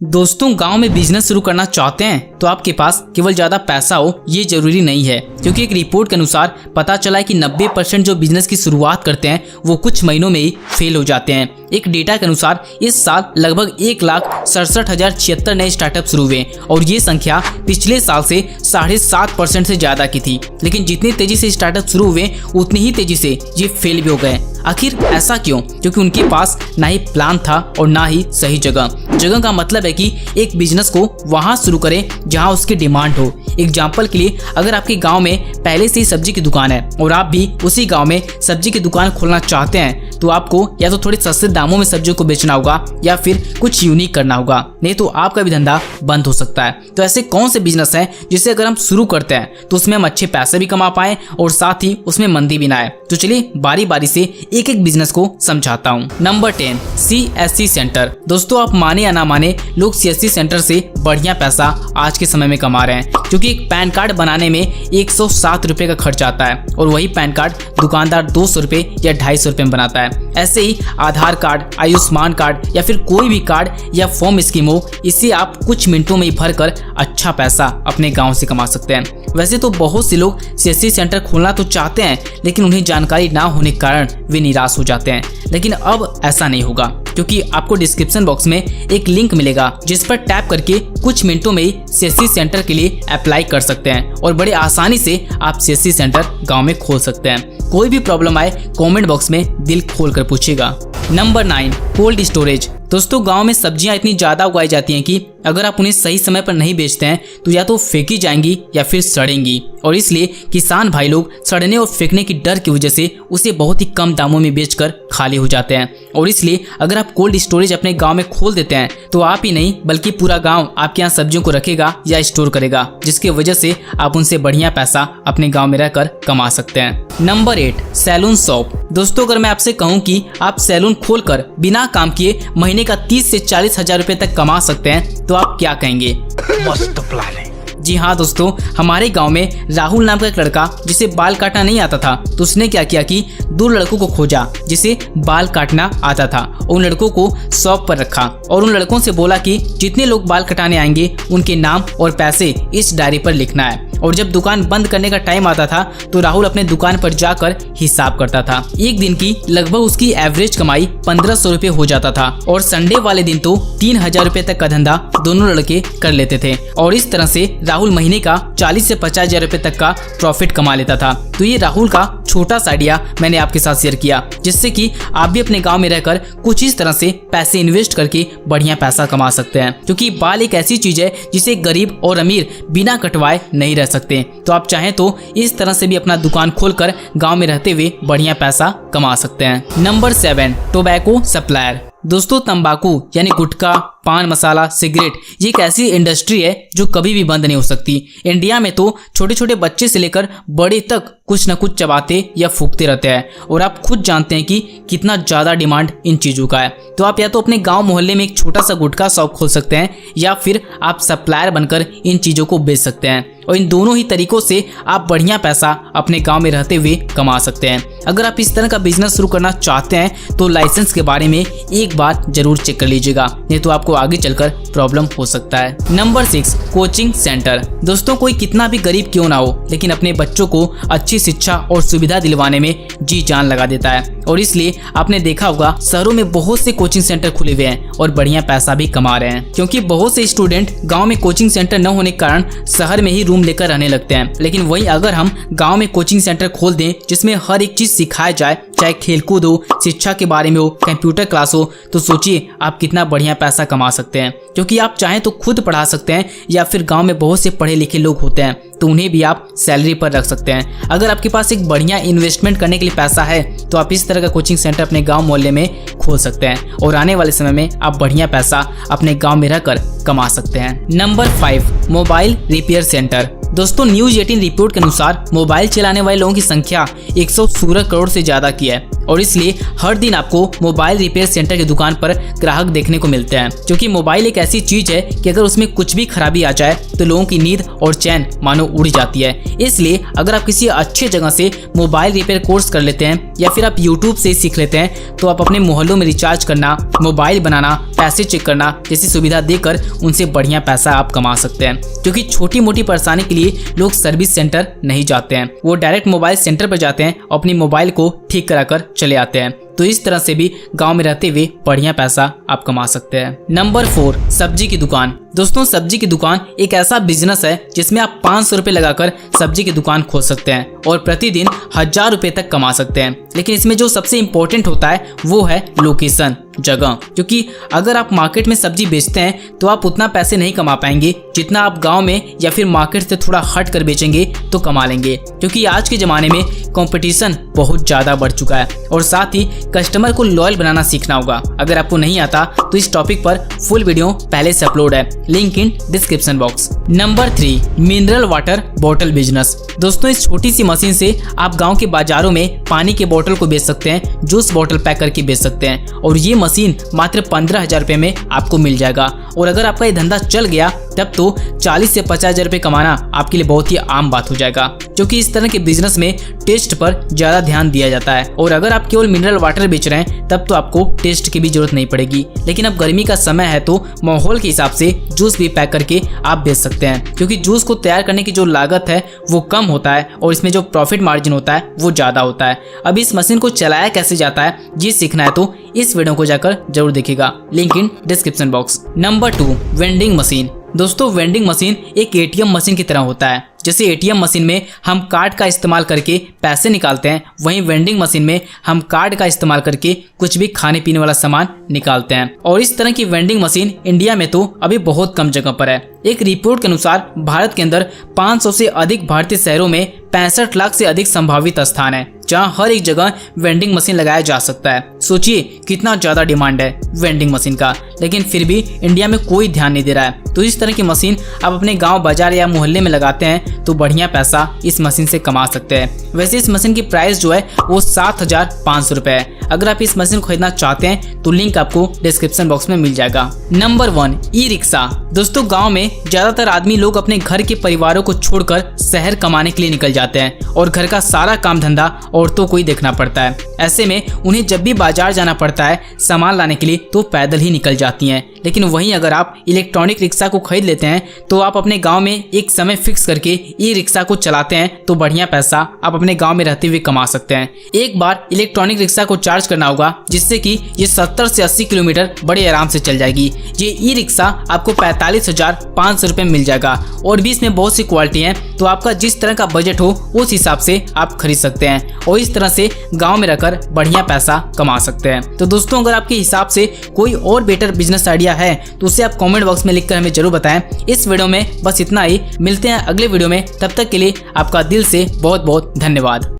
दोस्तों, गांव में बिजनेस शुरू करना चाहते हैं तो आपके पास केवल ज्यादा पैसा हो ये जरूरी नहीं है, क्योंकि एक रिपोर्ट के अनुसार पता चला है कि 90% जो बिजनेस की शुरुआत करते हैं वो कुछ महीनों में ही फेल हो जाते हैं। एक डेटा के अनुसार इस साल लगभग 1,67,076 नए स्टार्टअप शुरू हुए और ये संख्या पिछले साल से 7.5% से ज्यादा की थी। लेकिन जितनी तेजी से स्टार्टअप शुरू हुए उतनी ही तेजी से ये फेल भी हो गए। आखिर ऐसा क्यों? क्योंकि उनके पास ना ही प्लान था और ना ही सही जगह का मतलब है कि एक बिजनेस को वहां शुरू करें जहां उसकी डिमांड हो। एग्जाम्पल के लिए, अगर आपके गांव में पहले से ही सब्जी की दुकान है और आप भी उसी गांव में सब्जी की दुकान खोलना चाहते हैं तो आपको या तो थोड़े सस्ते दामों में सब्जियों को बेचना होगा या फिर कुछ यूनिक करना होगा, नहीं तो आपका भी धंधा बंद हो सकता है। तो ऐसे कौन से बिजनेस हैं जिसे अगर हम शुरू करते हैं तो उसमें हम अच्छे पैसे भी कमा पाए और साथ ही उसमें मंदी भी ना आए? तो चलिए बारी बारी से एक एक बिजनेस को समझाता हूँ। Number 10, CSC centre. दोस्तों, आप माने या ना माने, लोग CSC सेंटर से बढ़िया पैसा आज के समय में कमा रहे हैं, क्योंकि एक पैन कार्ड बनाने में 107 रुपए का खर्च आता है और वही पैन कार्ड दुकानदार 200 रुपए या 250 रुपए में बनाता है। ऐसे ही आधार कार्ड, आयुष्मान कार्ड या फिर कोई भी कार्ड या फॉर्म स्कीम हो, इसे आप कुछ मिनटों में ही भरकर अच्छा पैसा अपने गांव से कमा सकते हैं। वैसे तो बहुत से लोग CSC सेंटर खोलना तो चाहते हैं, लेकिन उन्हें जानकारी ना होने के कारण वे निराश हो जाते हैं। लेकिन अब ऐसा नहीं होगा, क्योंकि आपको डिस्क्रिप्शन बॉक्स में एक लिंक मिलेगा जिस पर टैप करके कुछ मिनटों में ही CSC सेंटर के लिए अप्लाई कर सकते हैं और बड़े आसानी से आप CSC सेंटर गांव में खोल सकते हैं। कोई भी प्रॉब्लम आए कमेंट बॉक्स में दिल खोल कर पूछिएगा। Number 9, cold storage. दोस्तों, गांव में सब्जियां इतनी ज्यादा उगाई जाती हैं कि अगर आप उन्हें सही समय पर नहीं बेचते हैं तो या तो फेंकी जाएंगी या फिर सड़ेंगी, और इसलिए किसान भाई लोग सड़ने और फेंकने की डर की वजह से उसे बहुत ही कम दामों में बेचकर खाली हो जाते हैं। और इसलिए अगर आप कोल्ड स्टोरेज अपने गांव में खोल देते हैं तो आप ही नहीं बल्कि पूरा गांव आपके यहाँ सब्जियों को रखेगा या स्टोर करेगा, जिसकी वजह से आप उनसे बढ़िया पैसा अपने गाँव में रहकर कमा सकते हैं। Number 8, salon shop. दोस्तों, अगर मैं आपसे कहूँ कि आप सैलून खोलकर बिना काम किए महीने का 30 से 40 हजार रुपए तक कमा सकते हैं तो आप क्या कहेंगे? मस्त प्लान है। जी हाँ दोस्तों, हमारे गांव में राहुल नाम का एक लड़का जिसे बाल काटना नहीं आता था, तो उसने क्या किया कि 2 लड़कों को खोजा जिसे बाल काटना आता था। उन लड़कों को शॉप पर रखा और उन लड़कों से बोला कि जितने लोग बाल कटाने आएंगे उनके नाम और पैसे इस डायरी पर लिखना है। और जब दुकान बंद करने का टाइम आता था तो राहुल अपने दुकान पर जाकर हिसाब करता था। एक दिन की लगभग उसकी एवरेज कमाई 1500 रुपए हो जाता था और संडे वाले दिन तो 3000 रुपए तक का धंधा दोनों लड़के कर लेते थे। और इस तरह से राहुल महीने का 40 से 50 हजार रुपए तक का प्रॉफिट कमा लेता था। तो ये राहुल का छोटा सा आइडिया मैंने आपके साथ शेयर किया, जिससे कि आप भी अपने गांव में रहकर कुछ इस तरह से पैसे इन्वेस्ट करके बढ़िया पैसा कमा सकते हैं, क्योंकि बाल एक ऐसी चीज है जिसे गरीब और अमीर बिना कटवाए नहीं रह सकते। तो आप चाहें तो इस तरह से भी अपना दुकान खोलकर गांव में रहते हुए बढ़िया पैसा कमा सकते हैं। Number 7, tobacco supplier. दोस्तों, तंबाकू यानी गुटखा, पान मसाला, सिगरेट, ये एक ऐसी इंडस्ट्री है जो कभी भी बंद नहीं हो सकती। इंडिया में तो छोटे छोटे बच्चे से लेकर बड़े तक कुछ न कुछ चबाते या फूकते रहते हैं, और आप खुद जानते हैं कि कितना ज्यादा डिमांड इन चीजों का है। तो आप या तो अपने गांव मोहल्ले में एक छोटा सा गुटखा शॉप खोल सकते हैं या फिर आप सप्लायर बनकर इन चीजों को बेच सकते हैं, और इन दोनों ही तरीकों से आप बढ़िया पैसा अपने गांव में रहते हुए कमा सकते हैं। अगर आप इस तरह का बिजनेस शुरू करना चाहते हैं तो लाइसेंस के बारे में एक बार जरूर चेक कर लीजिएगा, नहीं तो आपको आगे चलकर प्रॉब्लम हो सकता है। Number 6, coaching centre. दोस्तों, कोई कितना भी गरीब क्यों ना हो, लेकिन अपने बच्चों को अच्छी शिक्षा और सुविधा दिलवाने में जी जान लगा देता है, और इसलिए आपने देखा होगा शहरों में बहुत से कोचिंग सेंटर खुले हुए हैं और बढ़िया पैसा भी कमा रहे हैं, क्योंकि बहुत से स्टूडेंट गांव में कोचिंग सेंटर न होने के कारण शहर में ही रूम लेकर रहने लगते हैं। लेकिन वहीं अगर हम गांव में कोचिंग सेंटर खोल दें जिसमें हर एक चीज सिखाया जाए, चाहे खेलकूद हो, शिक्षा के बारे में हो, कंप्यूटर क्लास हो, तो सोचिए आप कितना बढ़िया पैसा कमा सकते हैं। क्योंकि आप चाहें तो खुद पढ़ा सकते हैं या फिर गांव में बहुत से पढ़े लिखे लोग होते हैं तो उन्हें भी आप सैलरी पर रख सकते हैं। अगर आपके पास एक बढ़िया इन्वेस्टमेंट करने के लिए पैसा है तो आप इस तरह का कोचिंग सेंटर अपने गांव मोहल्ले में खोल सकते हैं और आने वाले समय में आप बढ़िया पैसा अपने गांव में रहकर कमा सकते हैं। Number 5, mobile repair centre. दोस्तों, न्यूज 18 रिपोर्ट के अनुसार मोबाइल चलाने वाले लोगों की संख्या 116 करोड़ से ज्यादा की है और इसलिए हर दिन आपको मोबाइल रिपेयर सेंटर की दुकान पर ग्राहक देखने को मिलते हैं, क्योंकि मोबाइल एक ऐसी चीज है कि अगर उसमें कुछ भी खराबी आ जाए तो लोगों की नींद और चैन मानो उड़ जाती है। इसलिए अगर आप किसी अच्छे जगह से मोबाइल रिपेयर कोर्स कर लेते हैं या फिर आप यूट्यूब से सीख लेते हैं तो आप अपने मोहल्लों में रिचार्ज करना, मोबाइल बनाना, पैसे चेक करना जैसी सुविधा देकर उनसे बढ़िया पैसा आप कमा सकते हैं। क्योंकि छोटी मोटी परेशानी के लिए लोग सर्विस सेंटर नहीं जाते हैं, वो डायरेक्ट मोबाइल सेंटर पर जाते हैं, अपनी मोबाइल को ठीक कराकर चले आते हैं। तो इस तरह से भी गांव में रहते हुए बढ़िया पैसा आप कमा सकते हैं। नंबर 4, सब्जी की दुकान। दोस्तों, सब्जी की दुकान एक ऐसा बिजनेस है जिसमें आप 500 रुपए लगाकर सब्जी की दुकान खोल सकते हैं और प्रतिदिन 1000 रुपए तक कमा सकते हैं। लेकिन इसमें जो सबसे इम्पोर्टेंट होता है वो है लोकेशन, जगह। क्योंकि अगर आप मार्केट में सब्जी बेचते हैं तो आप उतना पैसे नहीं कमा पाएंगे जितना आप गांव में या फिर मार्केट से थोड़ा हट कर बेचेंगे तो कमा लेंगे। क्योंकि आज के ज़माने में कंपटीशन बहुत ज़्यादा बढ़ चुका है और साथ ही कस्टमर को लॉयल बनाना सीखना होगा। अगर आपको नहीं आता तो इस टॉपिक पर फुल वीडियो पहले से अपलोड है, link in description box. Number 3, mineral water bottle business. दोस्तों, इस छोटी सी मशीन से आप गांव के बाजारों में पानी के बोतल को बेच सकते हैं, जूस बोतल पैक करके बेच सकते हैं और ये मशीन मात्र 15,000 रुपए में आपको मिल जाएगा। और अगर आपका ये धंधा चल गया तब तो 40 से 50,000 रुपए कमाना आपके लिए बहुत ही आम बात हो जाएगा, क्योंकि इस तरह के बिजनेस में टेस्ट पर ज्यादा ध्यान दिया जाता है। और अगर आप केवल मिनरल वाटर बेच रहे हैं तब तो आपको टेस्ट की भी जरूरत नहीं पड़ेगी। लेकिन अब गर्मी का समय है तो माहौल के हिसाब से जूस भी पैक करके आप बेच सकते हैं, क्योंकि जूस को तैयार करने की जो लागत है वो कम होता है और इसमें जो प्रॉफिट मार्जिन होता है वो ज्यादा होता है। अब इस मशीन को चलाया कैसे जाता है ये सीखना है तो इस वीडियो को जाकर जरूर देखिएगा, link in description box. Number 2, vending machine. दोस्तों, वेंडिंग मशीन एक एटीएम मशीन की तरह होता है। जैसे एटीएम मशीन में हम कार्ड का इस्तेमाल करके पैसे निकालते हैं, वहीं वेंडिंग मशीन में हम कार्ड का इस्तेमाल करके कुछ भी खाने पीने वाला सामान निकालते हैं। और इस तरह की वेंडिंग मशीन इंडिया में तो अभी बहुत कम जगह पर है। एक रिपोर्ट के अनुसार भारत के अंदर 500 से अधिक भारतीय शहरों में 65 लाख से अधिक संभावित स्थान है जहां हर एक जगह वेंडिंग मशीन लगाया जा सकता है। सोचिए कितना ज्यादा डिमांड है वेंडिंग मशीन का, लेकिन फिर भी इंडिया में कोई ध्यान नहीं दे रहा है। तो इस तरह की मशीन आप अपने गांव, बाजार या मोहल्ले में लगाते हैं तो बढ़िया पैसा इस मशीन से कमा सकते हैं। वैसे इस मशीन की प्राइस जो है वो 7,500 रुपए है। अगर आप इस मशीन को खरीदना चाहते हैं तो लिंक आपको डिस्क्रिप्शन बॉक्स में मिल जाएगा। Number 1, e rickshaw. दोस्तों, गाँव में ज्यादातर आदमी लोग अपने घर के परिवारों को छोड़कर शहर कमाने के लिए निकल जाते हैं और घर का सारा काम धंधा औरतों को ही देखना पड़ता है। ऐसे में उन्हें जब भी बाजार जाना पड़ता है सामान लाने के लिए तो पैदल ही निकल जाती हैं। लेकिन वहीं अगर आप इलेक्ट्रॉनिक रिक्शा को खरीद लेते हैं तो आप अपने गांव में एक समय फिक्स करके ई रिक्शा को चलाते हैं तो बढ़िया पैसा आप अपने गांव में रहते हुए कमा सकते हैं। एक बार इलेक्ट्रॉनिक रिक्शा को चार्ज करना होगा जिससे कि ये 70 से 80 किलोमीटर बड़े आराम से चल जाएगी। ये ई रिक्शा आपको 45,500 रुपए मिल जाएगा और भी इसमें बहुत सी क्वालिटी है, तो आपका जिस तरह का बजट हो उस हिसाब से आप खरीद सकते हैं और इस तरह से गाँव में रहकर बढ़िया पैसा कमा सकते हैं। तो दोस्तों, अगर आपके हिसाब से कोई और बेटर बिजनेस आइडिया है तो उसे आप कमेंट बॉक्स में लिखकर हमें जरूर बताएं। इस वीडियो में बस इतना ही, मिलते हैं अगले वीडियो में, तब तक के लिए आपका दिल से बहुत बहुत धन्यवाद।